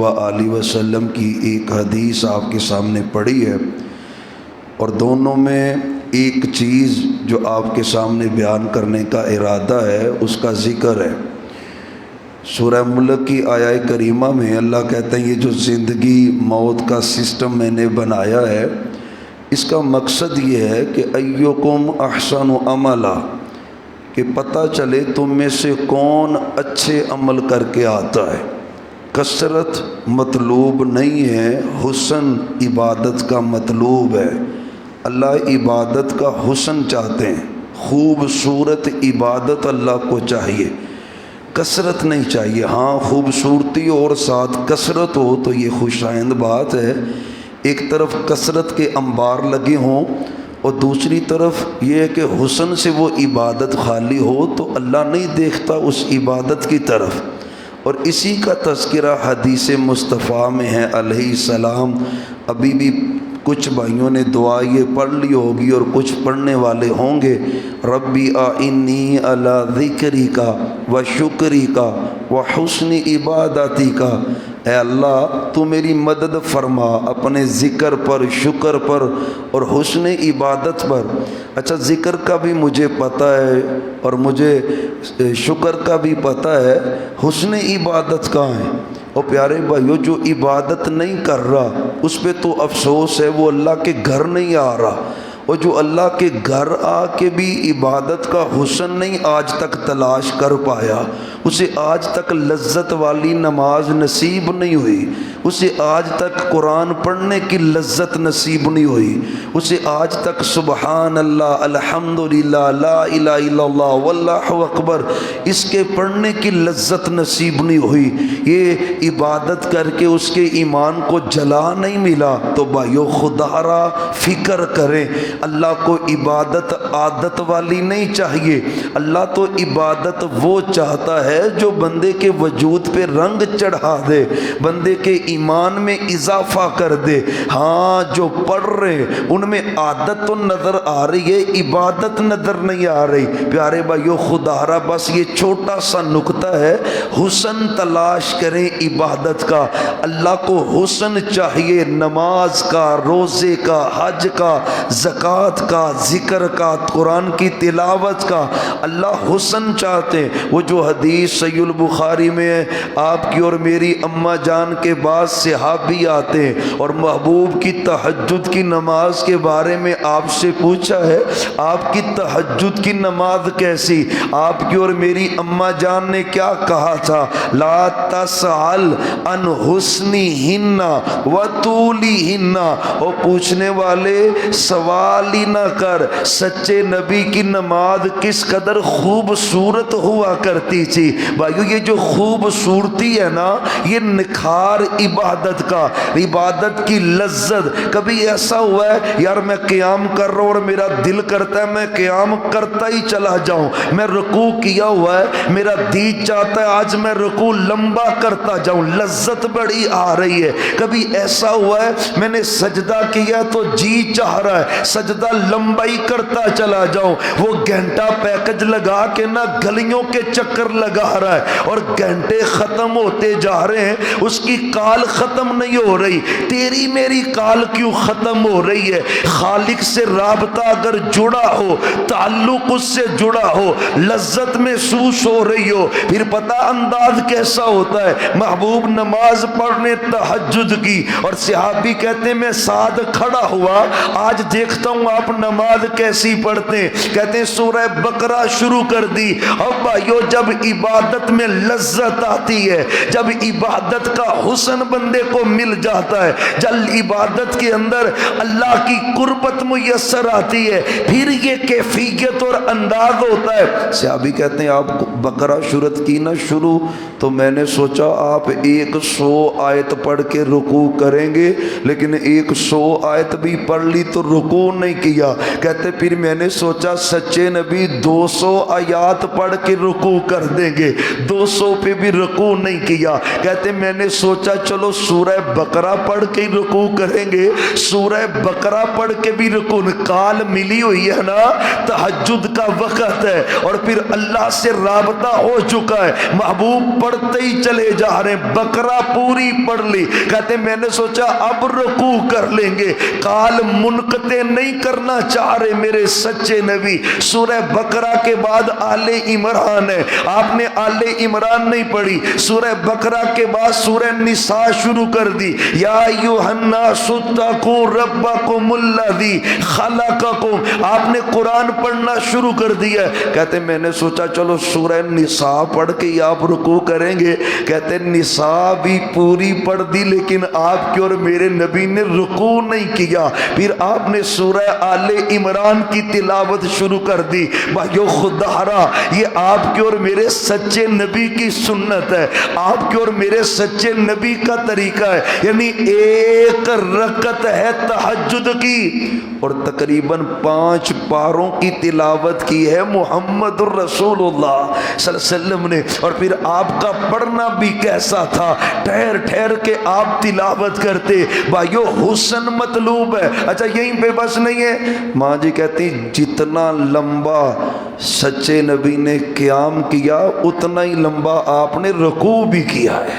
وآلہ وسلم کی ایک حدیث آپ کے سامنے پڑھی ہے، اور دونوں میں ایک چیز جو آپ کے سامنے بیان کرنے کا ارادہ ہے اس کا ذکر ہے۔ سورہ ملک کی آیہ کریمہ میں اللہ کہتے ہیں یہ جو زندگی موت کا سسٹم میں نے بنایا ہے، اس کا مقصد یہ ہے کہ ایکم احسن عملا، کہ پتہ چلے تم میں سے کون اچھے عمل کر کے آتا ہے۔ کثرت مطلوب نہیں ہے، حسن عبادت کا مطلوب ہے۔ اللہ عبادت کا حسن چاہتے ہیں، خوبصورت عبادت اللہ کو چاہیے، کثرت نہیں چاہیے۔ ہاں خوبصورتی اور ساتھ کثرت ہو تو یہ خوش آئند بات ہے۔ ایک طرف کثرت کے انبار لگے ہوں اور دوسری طرف یہ ہے کہ حسن سے وہ عبادت خالی ہو تو اللہ نہیں دیکھتا اس عبادت کی طرف۔ اور اسی کا تذکرہ حدیث مصطفیٰ میں ہے علیہ السلام۔ ابھی بھی کچھ بھائیوں نے دعا یہ پڑھ لی ہوگی اور کچھ پڑھنے والے ہوں گے، ربی اعنی علی ذکرک و شکرک و حسن عبادتک، اے اللہ تو میری مدد فرما اپنے ذکر پر، شکر پر اور حسن عبادت پر۔ اچھا ذکر کا بھی مجھے پتہ ہے اور مجھے شکر کا بھی پتہ ہے، حسن عبادت کہاں ہے؟ اور پیارے بھائیو جو عبادت نہیں کر رہا اس پہ تو افسوس ہے، وہ اللہ کے گھر نہیں آ رہا، اور جو اللہ کے گھر آ کے بھی عبادت کا حسن نہیں آج تک تلاش کر پایا، اسے آج تک لذت والی نماز نصیب نہیں ہوئی، اسے آج تک قرآن پڑھنے کی لذت نصیب نہیں ہوئی، اسے آج تک سبحان اللہ الحمدللہ لا الہ الا اللہ واللہ اکبر اس کے پڑھنے کی لذت نصیب نہیں ہوئی۔ یہ عبادت کر کے اس کے ایمان کو جلا نہیں ملا تو بھائیو خدا را فکر کریں۔ اللہ کو عبادت عادت والی نہیں چاہیے، اللہ تو عبادت وہ چاہتا ہے جو بندے کے وجود پہ رنگ چڑھا دے، بندے کے ایمان میں اضافہ کر دے۔ ہاں جو پڑھ رہے ان میں عادت تو نظر آ رہی ہے، عبادت نظر نہیں آ رہی۔ پیارے بھائیو خدا را بس یہ چھوٹا سا نکتہ ہے، حسن تلاش کریں عبادت کا۔ اللہ کو حسن چاہیے، نماز کا، روزے کا، حج کا، زکوٰۃ کا، ذکر کا، قرآن کی تلاوت کا۔ اللہ حسن چاہتے ہیں۔ وہ جو حدیث صحیح البخاری میں ہے، آپ کی اور میری اماں جان کے بعد صحابی آتے ہیں اور محبوب کی تہجد کی نماز کے بارے میں آپ سے پوچھا ہے، آپ کی تہجد کی نماز کیسی؟ آپ کی اور میری اماں جان نے کیا کہا تھا؟ لا تسأل عن حسنہن وطولہن، اور پوچھنے والے سوال ہی نہ کر، سچے نبی کی نماز کس قدر خوبصورت ہوا کرتی تھی۔ بھائیو یہ جو خوبصورتی ہے نا، یہ نکھار عبادت کا، عبادت کی لذت۔ کبھی ایسا ہوا ہے یار میں قیام کر رہا ہوں اور میرا دل کرتا ہے میں قیام کرتا ہی چلا جاؤں، میں رکوع کیا ہوا ہے میرا دل چاہتا ہے آج میں رکوع لمبا کرتا جاؤں، لذت بڑی آ رہی ہے۔ کبھی ایسا ہوا ہے میں نے سجدہ کیا تو جی چاہ رہا ہے سجدہ لمبا ہی کرتا چلا جاؤں، وہ گھنٹہ پیکج لگا کے نہ گلیوں کے چکر لگا رہا ہے اور گھنٹے ختم ہوتے جا رہے ہیں، اس کی کال ختم نہیں ہو رہی۔ تیری میری کال کیوں ختم ہو رہی ہے؟ خالق سے رابطہ اگر جڑا ہو، تعلق اس سے جڑا ہو، لذت محسوس ہو رہی ہو، پھر پتہ انداز کیسا ہوتا ہے۔ محبوب نماز پڑھنے تہجد کی اور صحابی کہتے ہیں میں ساتھ کھڑا ہوا، آج دیکھتا ہوں آپ نماز کیسی پڑھتے ہیں، کہتے ہیں سورہ بقرہ شروع کر دی۔ اور بھائیو جب عبادت میں لذت آتی ہے، جب عبادت کا حسن بندے کو مل جاتا ہے، جب عبادت کے اندر اللہ کی قربت میسر آتی ہے، پھر یہ کیفیت اور انداز ہوتا ہے۔ صحابی کہتے ہیں آپ بقرہ سورت کی نہ شروع، تو میں نے سوچا آپ 100 آیت پڑھ کے رکوع کریں گے، لیکن 100 آیت بھی پڑھ لی تو رکوع نہیں کیا. کہتے پھر میں نے سوچا سچے نبی 200 آیات پڑھ کے رکوع کر دیں گے, 200 پہ بھی رکوع نہیں کیا. کہتے میں نے سوچا چلو سورہ بقرہ پڑھ کے رکوع کریں گے, سورہ بقرہ پڑھ کے بھی رکوع. کال ملی ہوئی ہے نا, تہجد کا وقت ہے اور پھر اللہ سے رابطہ ہو چکا ہے, محبوب پڑھتے ہی چلے جا رہے ہیں, بقرہ پوری پڑھ لی. کہتے میں نے سوچا اب رکوع کر لیں گے, کال منقطع نہیں کرنا چاہ رہے میرے سچے نبی. سورہ بقرہ کے بعد آل عمران ہے, آپ نے آل عمران نہیں پڑھی, سورہ بقرہ کے بعد سورہ نساء شروع کر دی. یا ایھا الناس اتقوا ربکم الذی خلقکم, آپ نے قرآن پڑھنا شروع کر دیا. کہتے میں نے سوچا چلو سورہ نساء پڑھ کے آپ رکوع کریں گے. کہتے نساء بھی پوری پڑھ دی لیکن آپ کے اور میرے نبی نے رکوع نہیں کیا. پھر آپ نے سورہ آل عمران کی تلاوت شروع کر دی. بھائیو خدا را, یہ آپ کے اور میرے سچے نبی کی سنت ہے, آپ کے اور میرے سچے نبی کا طریقہ ہے. یعنی ایک رکعت ہے تہجد کی اور تقریباً 5 پاروں کی تلاوت کی ہے محمد الرسول اللہ صلی اللہ علیہ وسلم نے. اور پھر آپ کا پڑھنا بھی کیسا تھا, ٹھہر ٹھہر کے آپ تلاوت کرتے. بھائیو حسن مطلوب ہے. اچھا یہیں پہ بس نہیں ہے, ماں جی کہتی جتنا لمبا سچے نبی نے قیام کیا اتنا ہی لمبا آپ نے رکوع بھی کیا ہے,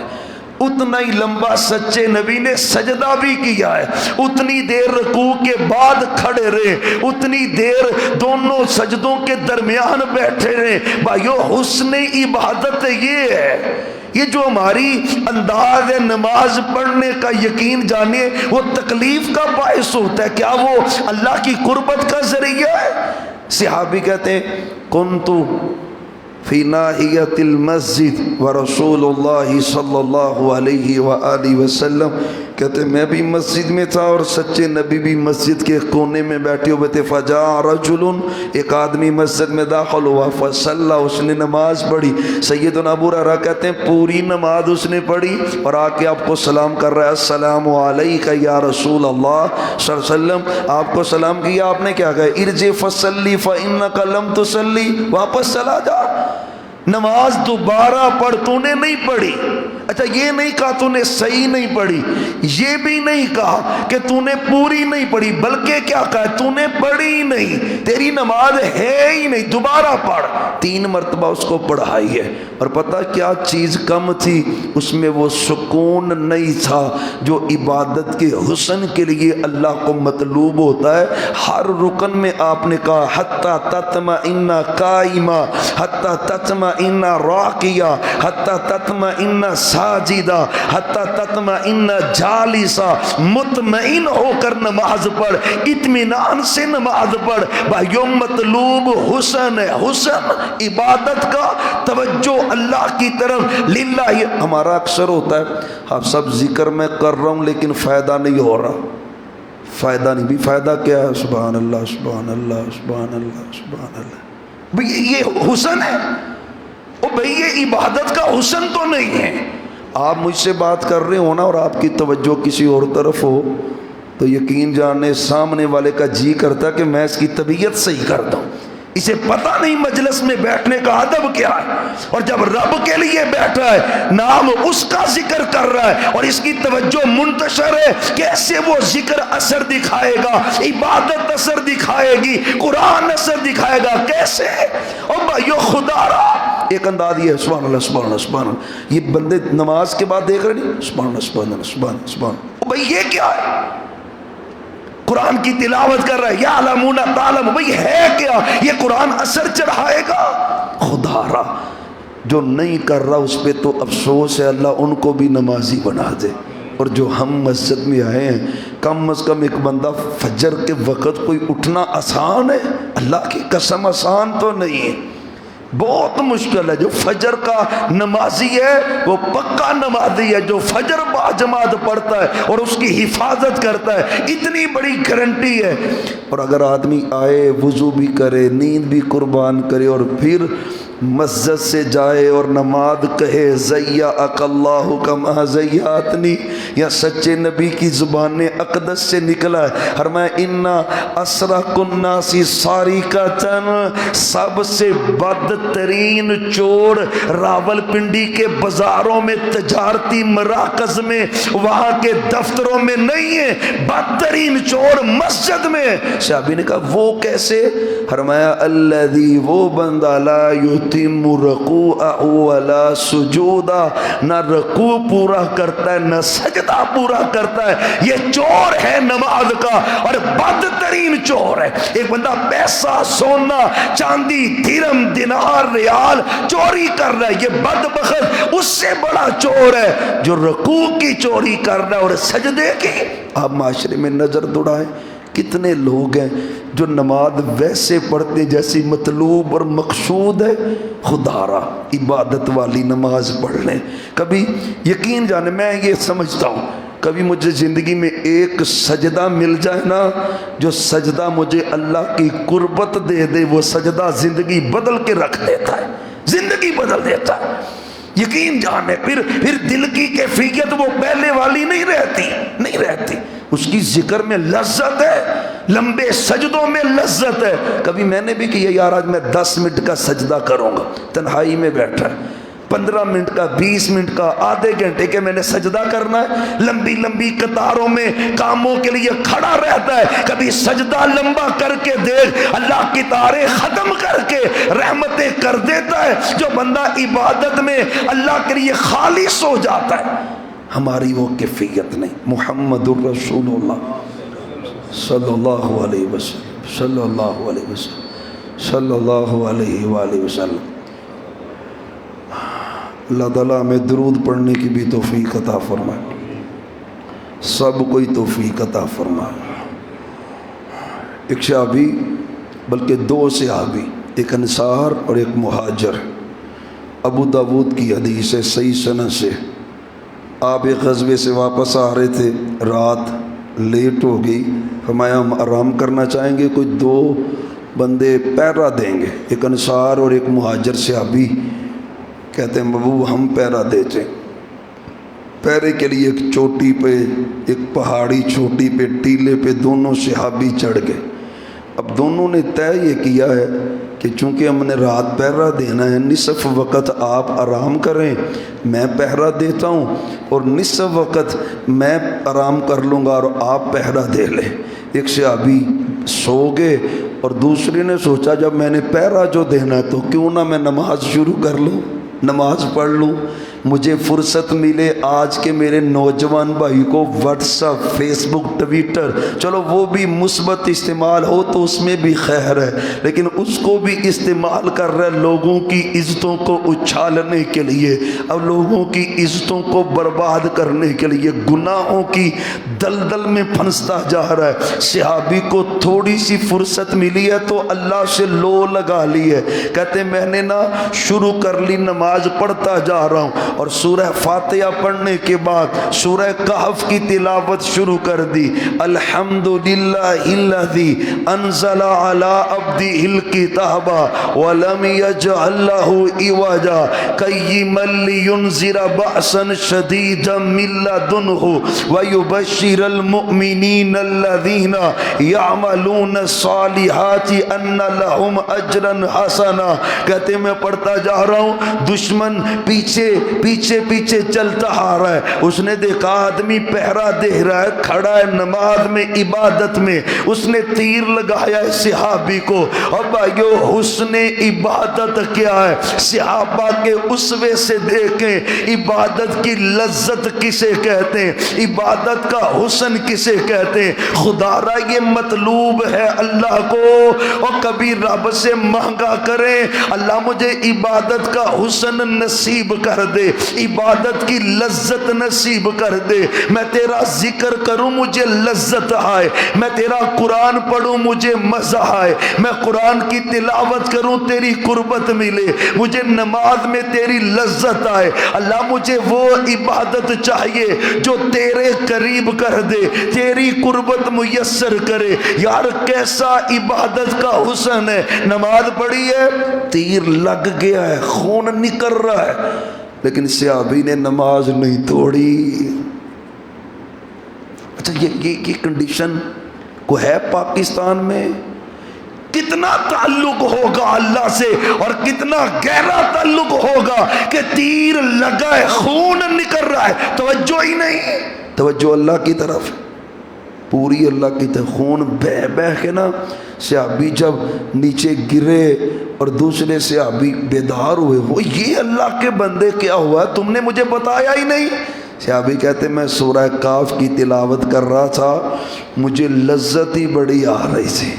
اتنا ہی لمبا سچے نبی نے سجدہ بھی کیا ہے, اتنی دیر رکوع کے بعد کھڑے رہے, اتنی دیر دونوں سجدوں کے درمیان بیٹھے رہے. بھائیو حسن عبادت یہ ہے, یہ جو ہماری انداز ہے نماز پڑھنے کا, یقین جانیے وہ تکلیف کا باعث ہوتا ہے, کیا وہ اللہ کی قربت کا ذریعہ ہے. صحابی کہتے ہیں کنتو فی ناحیت المسجد ورسول اللہ صلی اللہ علیہ وآلہ وسلم, کہتے میں بھی مسجد میں تھا اور سچے نبی بھی مسجد کے کونے میں بیٹھے ہوئے تھے. فجاء رجل, ایک آدمی مسجد میں داخل ہوا, فصلی, اس نے نماز پڑھی. سیدنا ابو ہریرہ کہتے ہیں پوری نماز اس نے پڑھی اور آ کے آپ کو سلام کر رہا ہے, السلام علیک یا رسول اللہ صلی اللہ علیہ وسلم. آپ کو سلام کیا, آپ نے کیا کہا ارجع فصلی فانک لم تصلی, واپس چلا جا, نماز دوبارہ پڑھ, تو نے نہیں پڑھی. اچھا یہ نہیں کہا تو نے صحیح نہیں پڑھی, یہ بھی نہیں کہا کہ تو نے پوری نہیں پڑھی, بلکہ کیا کہا تو نے پڑھی ہی نہیں, تیری نماز ہے ہی نہیں, دوبارہ پڑھ. 3 مرتبہ اس کو پڑھائی ہے. اور پتہ کیا چیز کم تھی اس میں, وہ سکون نہیں تھا جو عبادت کے حسن کے لیے اللہ کو مطلوب ہوتا ہے. ہر رکن میں آپ نے کہا حتی تطمئن قائما, حتی تطمئن راکیا, حتی تطمئن ساجدہ, حتی تطمئن جالسا, مطمئن ہو کر نماز پڑھ, اطمینان سے نماز پڑھ. بھائیو مطلوب حسن ہے, حسن عبادت کا, توجہ اللہ کی طرف للہ. ہمارا اکثر ہوتا ہے آپ سب ذکر میں کر رہا ہوں لیکن فائدہ نہیں ہو رہا, فائدہ نہیں بھی, فائدہ کیا ہے, سبحان اللہ سبحان اللہ سبحان اللہ سبحان اللہ. بھئی یہ حسن ہے, او بھئی یہ عبادت کا حسن تو نہیں ہے. آپ مجھ سے بات کر رہے ہو نا اور آپ کی توجہ کسی اور طرف ہو تو یقین جاننے سامنے والے کا جی کرتا ہے کہ میں اس کی طبیعت صحیح کر دوں. اسے پتہ نہیں مجلس میں بیٹھنے کا ادب کیا ہے, اور جب رب کے لیے بیٹھا ہے نام اس کا ذکر کر رہا ہے اور اس کی توجہ منتشر ہے, کیسے وہ ذکر اثر دکھائے گا, عبادت اثر دکھائے گی, قرآن اثر دکھائے گا, کیسے. اور بھائیو خدا را ایک انداز یہ ہے سبحان اللہ سبحان اللہ سبحان اللہ, یہ بندے نماز کے بعد دیکھ رہے نہیں سبحان اللہ سبحان اللہ سبحان اللہ سبحان اللہ. بھائی یہ کیا ہے, قرآن کی تلاوت کر رہا ہے, یا علمون تعلم, بھئی ہے کیا, یہ قرآن اثر چڑھائے گا. خدا را جو نہیں کر رہا اس پہ تو افسوس ہے, اللہ ان کو بھی نمازی بنا دے. اور جو ہم مسجد میں آئے ہیں کم از کم ایک بندہ فجر کے وقت کوئی اٹھنا آسان ہے, اللہ کی قسم آسان تو نہیں ہے, بہت مشکل ہے. جو فجر کا نمازی ہے وہ پکا نمازی ہے, جو فجر با جماعت پڑھتا ہے اور اس کی حفاظت کرتا ہے, اتنی بڑی گارنٹی ہے. اور اگر آدمی آئے وضو بھی کرے, نیند بھی قربان کرے اور پھر مسجد سے جائے اور نماز کہے زیّأک اللہ کما زیّاتنی، یا سچے نبی کی زبان اقدس سے نکلا ہے، فرمایا انا اسرق الناس سارقۃ، سب سے بدترین چور راولپنڈی کے بازاروں میں، تجارتی مراکز میں، وہاں کے دفتروں میں نہیں ہے، بدترین چور مسجد میں۔ صحابی نے کہا وہ کیسے؟ فرمایا الذی، وہ بندہ لا یتم رکوعہ ولا سجودہ، نہ رکوع پورا کرتا ہے نہ سجدہ پورا کرتا ہے، یہ چور ہے نماز کا، اور بدترین چور ہے۔ ایک بندہ پیسہ، سونا، چاندی، درہم، دینار، ریال چوری کر رہا ہے، یہ بدبخت اس سے بڑا چور ہے جو رکوع کی چوری کر رہا ہے اور سجدے کی۔ آپ معاشرے میں نظر دوڑائیں، کتنے لوگ ہیں جو نماز ویسے پڑھتے جیسی مطلوب اور مقصود ہے، خدا را عبادت والی نماز پڑھ لیں۔ کبھی یقین جانے، میں یہ سمجھتا ہوں کبھی مجھے زندگی میں ایک سجدہ مل جائے نا، جو سجدہ مجھے اللہ کی قربت دے دے، وہ سجدہ زندگی بدل کے رکھ دیتا ہے، زندگی بدل دیتا ہے۔ یقین جانے پھر دل کی کیفیت وہ پہلے والی نہیں رہتی، اس کی ذکر میں لذت ہے، لمبے سجدوں میں لذت ہے۔ کبھی میں نے بھی کیا یار آج میں 10 منٹ کا سجدہ کروں گا، تنہائی میں بیٹھا ہے، 15 منٹ کا، 20 منٹ کا، آدھے گھنٹے کے میں نے سجدہ کرنا ہے، لمبی لمبی قطاروں میں کاموں کے لیے کھڑا رہتا ہے۔ کبھی سجدہ لمبا کر کے دیکھ، اللہ کی تاریں ختم کر کے رحمتیں کر دیتا ہے۔ جو بندہ عبادت میں اللہ کے لیے خالص ہو جاتا ہے، ہماری وہ کیفیت نہیں۔ محمد الرسول اللہ صلی اللہ علیہ وسلم، صلی اللہ علیہ وسلم، صلی اللہ علیہ وآلہ وسلم۔ اللہ تعالیٰ ہمیں درود پڑھنے کی بھی توفیق عطا فرمائے، سب کوئی توفیق عطا فرمائے۔ ایک صحابی، بلکہ 2 صحابی، ایک انصار اور ایک مہاجر، ابو داود کی حدیث ہے صحیح سند سے۔ آپ ایک غزوے سے واپس آ رہے تھے، رات لیٹ ہو گئی، فرمایا ہم آرام کرنا چاہیں گے، کوئی 2 بندے پہرا دیں گے، ایک انصار اور ایک مہاجر صحابی۔ کہتے ہیں بابو ہم پہرا دیتے ہیں۔ پہرے کے لیے ایک چوٹی پہ، ایک پہاڑی چوٹی پہ، ٹیلے پہ دونوں صحابی چڑھ گئے۔ اب دونوں نے طے یہ کیا ہے کہ چونکہ ہم نے رات پہرا دینا ہے، نصف وقت آپ آرام کریں، میں پہرا دیتا ہوں، اور نصف وقت میں آرام کر لوں گا اور آپ پہرا دے لیں۔ ایک صحابی سو گئے اور دوسرے نے سوچا جب میں نے پہرا جو دینا ہے تو کیوں نہ میں نماز شروع کر لوں، نماز پڑھ لوں، مجھے فرصت ملے آج کے میرے نوجوان بھائی کو واٹس ایپ، فیس بک، ٹویٹر، چلو وہ بھی مثبت استعمال ہو تو اس میں بھی خیر ہے، لیکن اس کو بھی استعمال کر رہے لوگوں کی عزتوں کو اچھالنے کے لیے، اب لوگوں کی عزتوں کو برباد کرنے کے لیے، گناہوں کی دلدل میں پھنستا جا رہا ہے۔ صحابی کو تھوڑی سی فرصت ملی ہے تو اللہ سے لو لگا لی ہے، کہتے میں نے نا شروع کر لی، نماز پڑھتا جا رہا ہوں، اور سورہ فاتحہ پڑھنے کے بعد سورہ کہف کی تلاوت شروع کر دی۔ الحمدللہ الذی انزل علی عبدہ الکتاب ولم یجعل لہ عوجا قیما لینذر بأسا شدیدا من لدنہ ویبشر المؤمنین الذین یعملون الصالحات ان لہم اجرا حسنا۔ کہتے میں پڑھتا جا رہا ہوں، دشمن پیچھے پیچھے پیچھے چلتا آ رہا ہے، اس نے دیکھا آدمی پہرا دے رہا ہے، کھڑا ہے نماز میں، عبادت میں، اس نے تیر لگایا ہے صحابی کو۔ اور بھائیو حسن عبادت کیا ہے؟ صحابہ کے اسوے سے دیکھیں عبادت کی لذت کسے کہتے ہیں، عبادت کا حسن کسے کہتے ہیں۔ خدا را یہ مطلوب ہے اللہ کو، اور کبھی رب سے مانگا کریں اللہ مجھے عبادت کا حسن نصیب کر دے، عبادت کی لذت نصیب کر دے۔ میں تیرا ذکر کروں مجھے لذت آئے، میں تیرا قرآن پڑھوں مجھے مزہ آئے، میں قرآن کی تلاوت کروں تیری قربت ملے، مجھے نماز میں تیری لذت آئے۔ اللہ مجھے وہ عبادت چاہیے جو تیرے قریب کر دے، تیری قربت میسر کرے۔ یار کیسا عبادت کا حسن ہے، نماز پڑھی ہے، تیر لگ گیا ہے، خون نکل رہا ہے، لیکن صحابی نے نماز نہیں توڑی۔ اچھا یہ کنڈیشن کو ہے پاکستان میں؟ کتنا تعلق ہوگا اللہ سے اور کتنا گہرا تعلق ہوگا کہ تیر لگا ہے، خون نکل رہا ہے، توجہ ہی نہیں، توجہ اللہ کی طرف، پوری اللہ کی طرف۔ خون بہ بہ کے نا صحابی جب نیچے گرے اور دوسرے صحابی بیدار ہوئے، وہ یہ اللہ کے بندے کیا ہوا، تم نے مجھے بتایا ہی نہیں۔ صحابی کہتے میں سورہ کاف کی تلاوت کر رہا تھا، مجھے لذت ہی بڑی آ رہی تھی،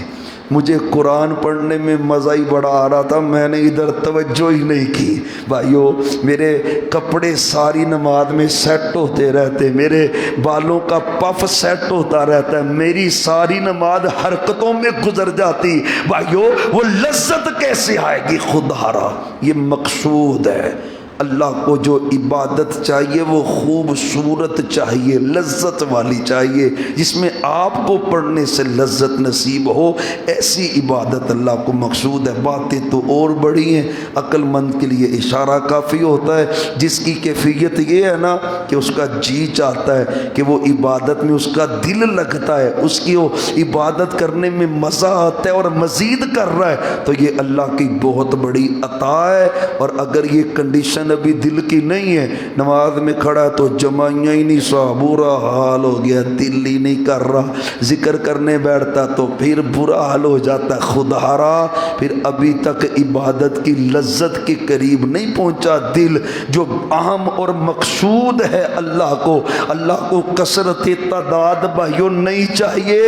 مجھے قرآن پڑھنے میں مزہ ہی بڑا آ رہا تھا، میں نے ادھر توجہ ہی نہیں کی۔ بھائیو میرے کپڑے ساری نماز میں سیٹ ہوتے رہتے، میرے بالوں کا پف سیٹ ہوتا رہتا ہے، میری ساری نماز حرکتوں میں گزر جاتی۔ بھائیو وہ لذت کیسے آئے گی خدا را؟ یہ مقصود ہے۔ اللہ کو جو عبادت چاہیے وہ خوبصورت چاہیے، لذت والی چاہیے، جس میں آپ کو پڑھنے سے لذت نصیب ہو، ایسی عبادت اللہ کو مقصود ہے۔ باتیں تو اور بڑی ہیں، عقل مند کے لیے اشارہ کافی ہوتا ہے۔ جس کی کیفیت یہ ہے نا کہ اس کا جی چاہتا ہے کہ وہ عبادت میں اس کا دل لگتا ہے، اس کی وہ عبادت کرنے میں مزہ آتا ہے اور مزید کر رہا ہے، تو یہ اللہ کی بہت بڑی عطا ہے۔ اور اگر یہ کنڈیشن ابھی دل کی نہیں ہے، نماز میں کھڑا تو جمائیاں ہی نہیں سا، برا حال ہو گیا، دل ہی نہیں کر رہا، ذکر کرنے بیٹھتا تو پھر برا حال ہو جاتا، خدا را پھر ابھی تک عبادت کی لذت کے قریب نہیں پہنچا دل، جو اہم اور مقصود ہے اللہ کو کثرت تعداد بھائیوں نہیں چاہیے،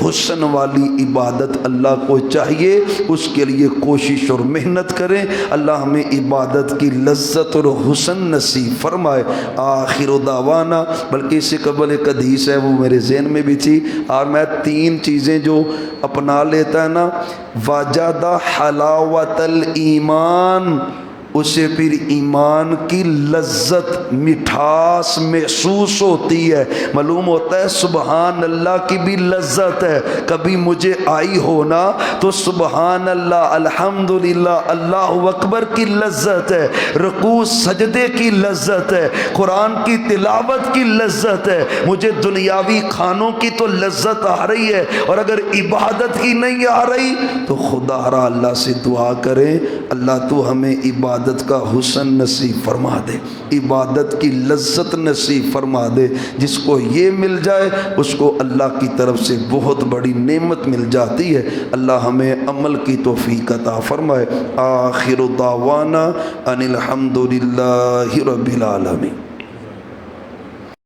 حسن والی عبادت اللہ کو چاہیے۔ اس کے لیے کوشش اور محنت کریں، اللہ ہمیں عبادت کی لذت اور حسن نصیب فرمائے۔ آخر دعوانا، بلکہ اس سے قبل ایک حدیث ہے وہ میرے ذہن میں بھی تھی، اور میں 3 چیزیں جو اپنا لیتا ہے نا، وجد حلاوت الایمان، اسے پھر ایمان کی لذت مٹھاس محسوس ہوتی ہے، معلوم ہوتا ہے سبحان اللہ کی بھی لذت ہے۔ کبھی مجھے آئی ہونا تو سبحان اللہ، الحمدللہ، اللہ اکبر کی لذت ہے، رکوع سجدے کی لذت ہے، قرآن کی تلاوت کی لذت ہے۔ مجھے دنیاوی کھانوں کی تو لذت آ رہی ہے، اور اگر عبادت کی نہیں آ رہی تو خدا را اللہ سے دعا کریں، اللہ تو ہمیں عبادت کا حسن نصیب فرما دے، عبادت کی لذت نصیب فرما دے۔ جس کو یہ مل جائے اس کو اللہ کی طرف سے بہت بڑی نعمت مل جاتی ہے۔ اللہ ہمیں عمل کی توفیق عطا فرمائے۔ آخر دعوانا ان الحمد للہ رب العالمین۔